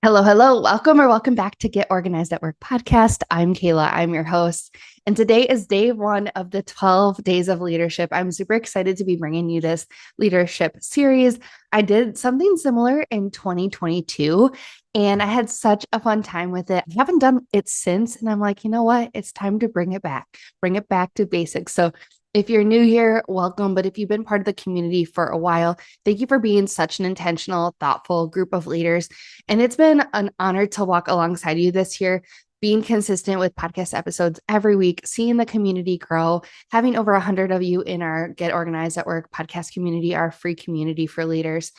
Hello, hello. Welcome back to Get Organized at Work podcast. I'm Kayla. I'm your host. And today is day one of the 12 days of leadership. I'm super excited to be bringing you this leadership series. I did something similar in 2022 and I had such a fun time with it. I haven't done it since. And I'm like, you know what? It's time to bring it back to basics. So if you're new here, welcome. But if you've been part of the community for a while, thank you for being such an intentional, thoughtful group of leaders. And it's been an honor to walk alongside you this year, being consistent with podcast episodes every week, seeing the community grow, having over 100 of you in our Get Organized at Work podcast community, our free community for leaders.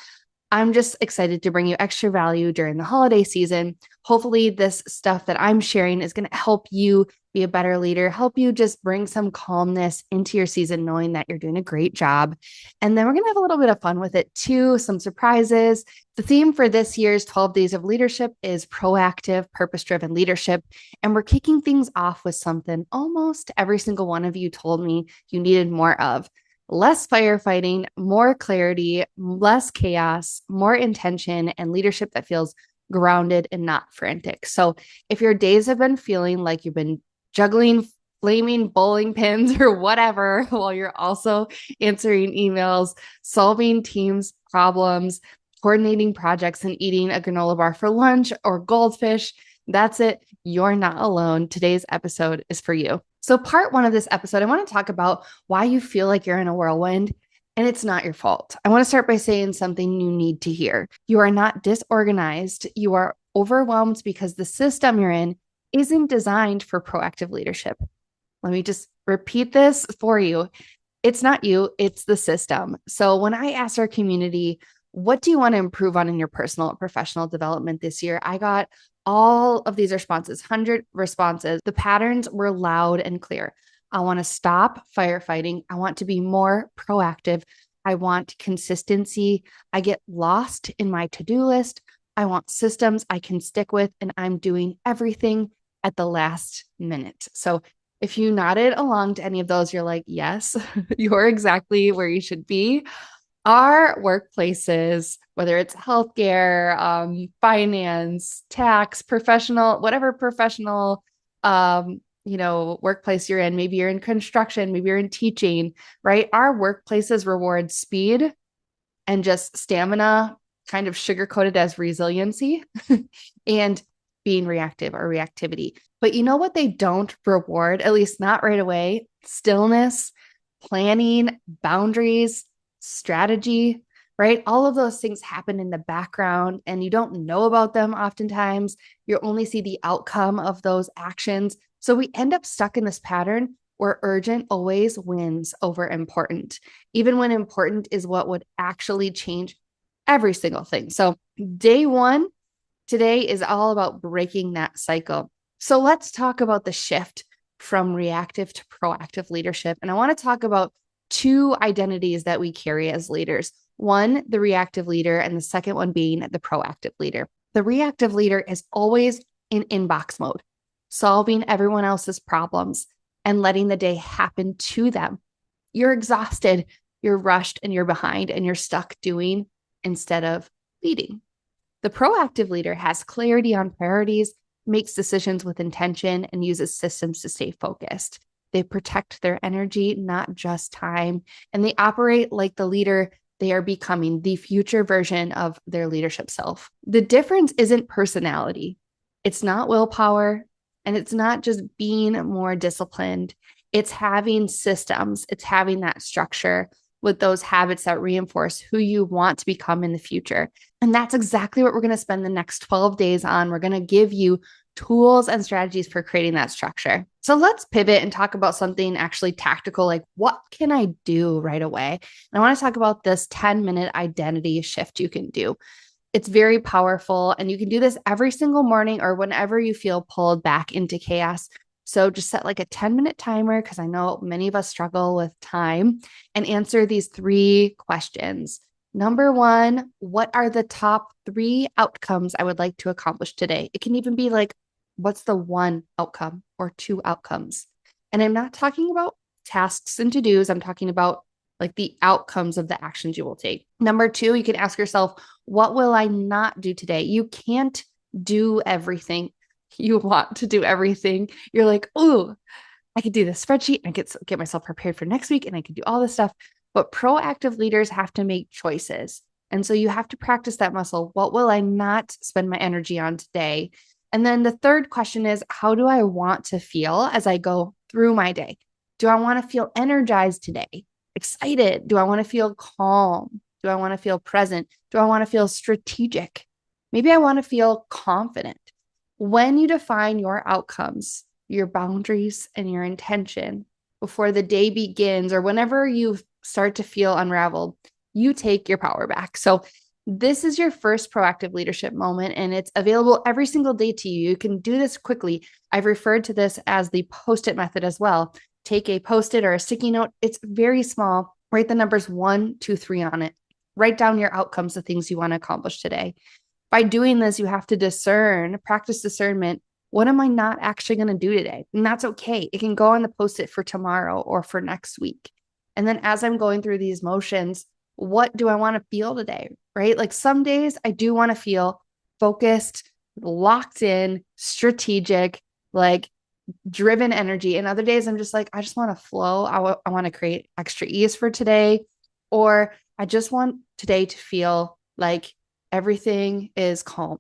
I'm just excited to bring you extra value during the holiday season. Hopefully, this stuff that I'm sharing is going to help you be a better leader, help you just bring some calmness into your season, knowing that you're doing a great job. And then we're going to have a little bit of fun with it too, some surprises. The theme for this year's 12 Days of Leadership is proactive, purpose driven leadership. And we're kicking things off with something almost every single one of you told me you needed more of: less firefighting, more clarity, less chaos, more intention, and leadership that feels grounded and not frantic. So if your days have been feeling like you've been juggling flaming bowling pins or whatever, while you're also answering emails, solving teams' problems, coordinating projects, and eating a granola bar for lunch or goldfish, that's it. You're not alone. Today's episode is for you. So, part one of this episode, I want to talk about why you feel like you're in a whirlwind and it's not your fault. I want to start by saying something you need to hear. You are not disorganized. You are overwhelmed because the system you're in isn't designed for proactive leadership. Let me just repeat this for you. It's not you, it's the system. So when I asked our community, what do you want to improve on in your personal and professional development this year? I got all of these responses, 100 responses. The patterns were loud and clear. I want to stop firefighting. I want to be more proactive. I want consistency. I get lost in my to-do list. I want systems I can stick with, and I'm doing everything at the last minute. So if you nodded along to any of those, you're like, yes, you're exactly where you should be. Our workplaces, whether it's healthcare, finance, tax, professional, whatever professional, workplace you're in, maybe you're in construction, maybe you're in teaching, right? Our workplaces reward speed and just stamina, kind of sugar coated as resiliency and being reactive or reactivity. But you know what they don't reward, at least not right away? Stillness, planning, boundaries, strategy, right? All of those things happen in the background and you don't know about them oftentimes. You only see the outcome of those actions. So we end up stuck in this pattern where urgent always wins over important, even when important is what would actually change every single thing. So day one today is all about breaking that cycle. So let's talk about the shift from reactive to proactive leadership. And I want to talk about two identities that we carry as leaders. One, the reactive leader, and the second one being the proactive leader. The reactive leader is always in inbox mode, solving everyone else's problems and letting the day happen to them. You're exhausted, you're rushed, and you're behind, and you're stuck doing instead of leading. The proactive leader has clarity on priorities, makes decisions with intention, and uses systems to stay focused. They protect their energy, not just time, and they operate like the leader they are becoming, the future version of their leadership self. The difference isn't personality. It's not willpower, and it's not just being more disciplined. It's having systems. It's having that structure with those habits that reinforce who you want to become in the future. And that's exactly what we're going to spend the next 12 days on. We're going to give you tools and strategies for creating that structure. So let's pivot and talk about something actually tactical, like what can I do right away? And I want to talk about this 10-minute identity shift you can do. It's very powerful, and you can do this every single morning or whenever you feel pulled back into chaos. So just set like a 10-minute timer, because I know many of us struggle with time, and answer these three questions. Number one, what are the top three outcomes I would like to accomplish today? It can even be like, what's the one outcome or two outcomes? And I'm not talking about tasks and to-dos. I'm talking about like the outcomes of the actions you will take. Number two, you can ask yourself, what will I not do today? You can't do everything. You want to do everything. You're like, oh, I could do this spreadsheet and get myself prepared for next week and I could do all this stuff. But proactive leaders have to make choices. And so you have to practice that muscle. What will I not spend my energy on today? And then the third question is, how do I want to feel as I go through my day? Do I want to feel energized today? Excited? Do I want to feel calm? Do I want to feel present? Do I want to feel strategic? Maybe I want to feel confident. When you define your outcomes, your boundaries, and your intention before the day begins, or whenever you start to feel unraveled, you take your power back. So this is your first proactive leadership moment, and it's available every single day to you. You can do this quickly. I've referred to this as the post-it method as well. Take a post-it or a sticky note. It's very small. Write the numbers 1, 2, 3 on it. Write down your outcomes, the things you want to accomplish today. By doing this, you have to practice discernment. What am I not actually going to do today? And that's okay. It can go on the post-it for tomorrow or for next week. And then as I'm going through these motions, what do I want to feel today? Right? Like some days I do want to feel focused, locked in, strategic, like driven energy. And other days I'm just like, I just want to flow. I want to create extra ease for today. Or I just want today to feel like everything is calm.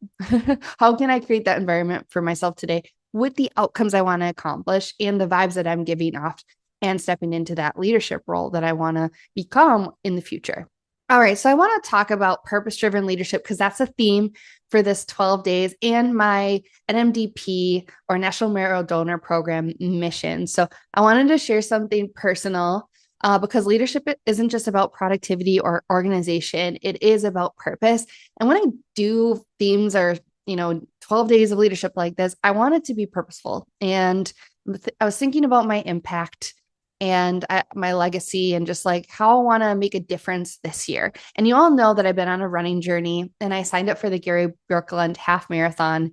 How can I create that environment for myself today with the outcomes I want to accomplish and the vibes that I'm giving off and stepping into that leadership role that I want to become in the future? All right, so I want to talk about purpose-driven leadership because that's a theme for this 12 days and my NMDP or National Marrow Donor Program mission. So I wanted to share something personal because leadership isn't just about productivity or organization. It is about purpose. And when I do themes or 12 days of leadership like this, I want it to be purposeful. And I was thinking about my impact and my legacy and just like how I want to make a difference this year. And you all know that I've been on a running journey, and I signed up for the Gary Birkeland half marathon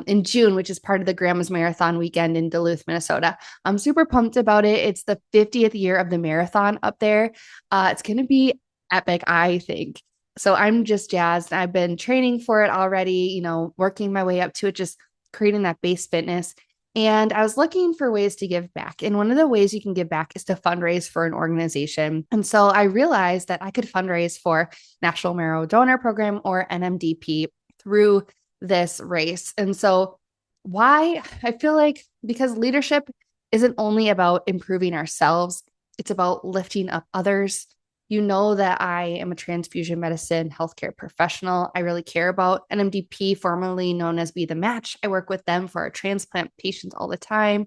in June, which is part of the Grandma's Marathon weekend in Duluth, Minnesota. I'm super pumped about it. It's the 50th year of the marathon up there. It's going to be epic, I think. So I'm just jazzed. I've been training for it already, working my way up to it, just creating that base fitness. And I was looking for ways to give back. And one of the ways you can give back is to fundraise for an organization. And so I realized that I could fundraise for National Marrow Donor Program or NMDP through this race. And so why? I feel like because leadership isn't only about improving ourselves, it's about lifting up others. You know that I am a transfusion medicine healthcare professional. I really care about NMDP, formerly known as Be the Match. I work with them for our transplant patients all the time,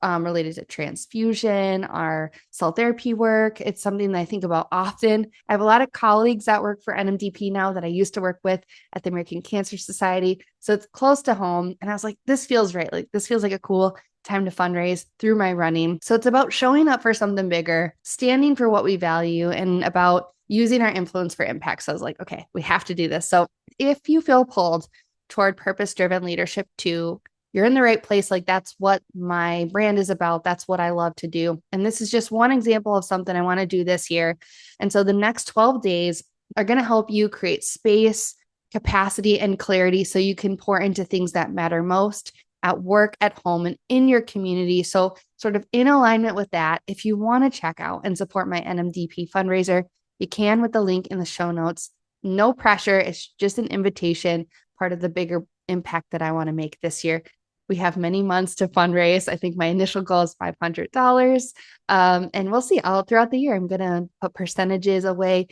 related to transfusion, our cell therapy work. It's something that I think about often. I have a lot of colleagues that work for NMDP now that I used to work with at the American Cancer Society. So it's close to home. And I was like, this feels right. Like this feels like a cool time to fundraise through my running. So it's about showing up for something bigger, standing for what we value, and about using our influence for impact. So I was like, okay, we have to do this. So if you feel pulled toward purpose-driven leadership too, you're in the right place. Like that's what my brand is about. That's what I love to do. And this is just one example of something I want to do this year. And so the next 12 days are going to help you create space, capacity, and clarity so you can pour into things that matter most at work, at home, and in your community. So sort of in alignment with that, if you want to check out and support my NMDP fundraiser, you can with the link in the show notes. No pressure. It's just an invitation, part of the bigger impact that I want to make this year. We have many months to fundraise. I think my initial goal is $500. And we'll see all throughout the year. I'm going to put percentages away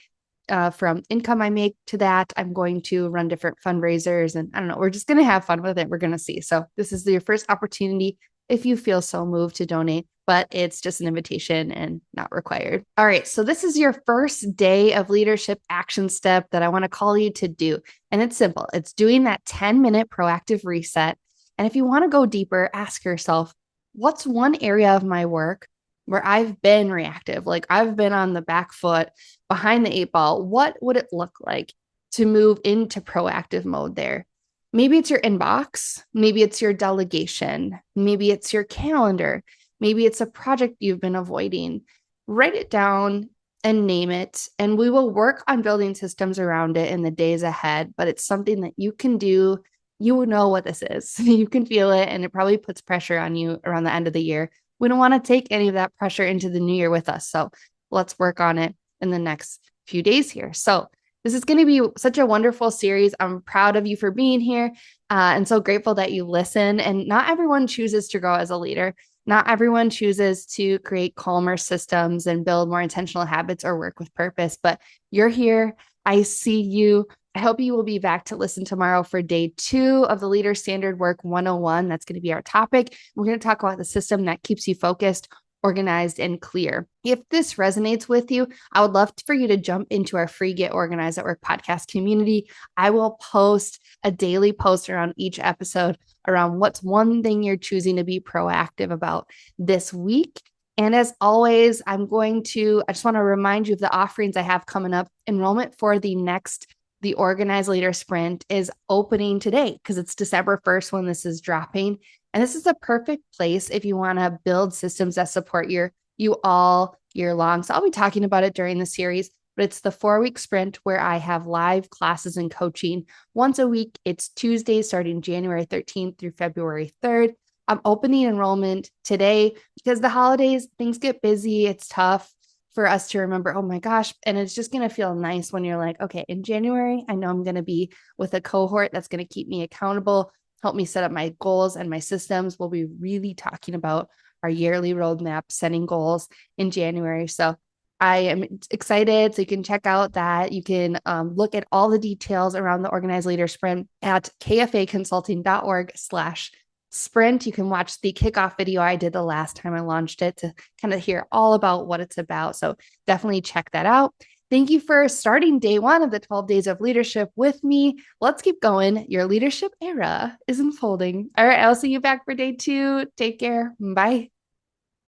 from income I make to that. I'm going to run different fundraisers, and I don't know, we're just going to have fun with it. We're going to see. So this is your first opportunity if you feel so moved to donate, but it's just an invitation and not required. All right. So this is your first day of leadership action step that I want to call you to do. And it's simple. It's doing that 10-minute proactive reset. And if you want to go deeper, ask yourself, what's one area of my work where I've been reactive? Like I've been on the back foot, behind the 8 ball. What would it look like to move into proactive mode there? Maybe it's your inbox. Maybe it's your delegation. Maybe it's your calendar. Maybe it's a project you've been avoiding. Write it down and name it. And we will work on building systems around it in the days ahead, but it's something that you can do you know what this is. You can feel it, and it probably puts pressure on you around the end of the year. We don't want to take any of that pressure into the new year with us. So let's work on it in the next few days here. So this is going to be such a wonderful series. I'm proud of you for being here, and so grateful that you listen. And not everyone chooses to grow as a leader. Not everyone chooses to create calmer systems and build more intentional habits or work with purpose, but you're here. I see you. I hope you will be back to listen tomorrow for day 2 of the Leader Standard Work 101. That's going to be our topic. We're going to talk about the system that keeps you focused, organized, and clear. If this resonates with you, I would love for you to jump into our free Get Organized at Work podcast community. I will post a daily post around each episode around what's one thing you're choosing to be proactive about this week. And as always, I just want to remind you of the offerings I have coming up. Enrollment for the Organized Leader Sprint is opening today because it's December 1st when this is dropping. And this is a perfect place if you want to build systems that support you all year long. So I'll be talking about it during the series, but it's the 4-week sprint where I have live classes and coaching once a week. It's Tuesdays starting January 13th through February 3rd. I'm opening enrollment today because the holidays, things get busy. It's tough for us to remember, oh my gosh. And it's just going to feel nice when you're like, okay, in January, I know I'm going to be with a cohort that's going to keep me accountable, help me set up my goals and my systems. We'll be really talking about our yearly roadmap, setting goals in January. So I am excited. So you can check out that. You can look at all the details around the Organized Leader Sprint at kfaconsulting.org/sprint. You can watch the kickoff video I did the last time I launched it to kind of hear all about what it's about. So definitely check that out. Thank you for starting day 1 of the 12 days of leadership with me. Let's keep going. Your leadership era is unfolding. All right, I'll see you back for day 2. Take care. Bye.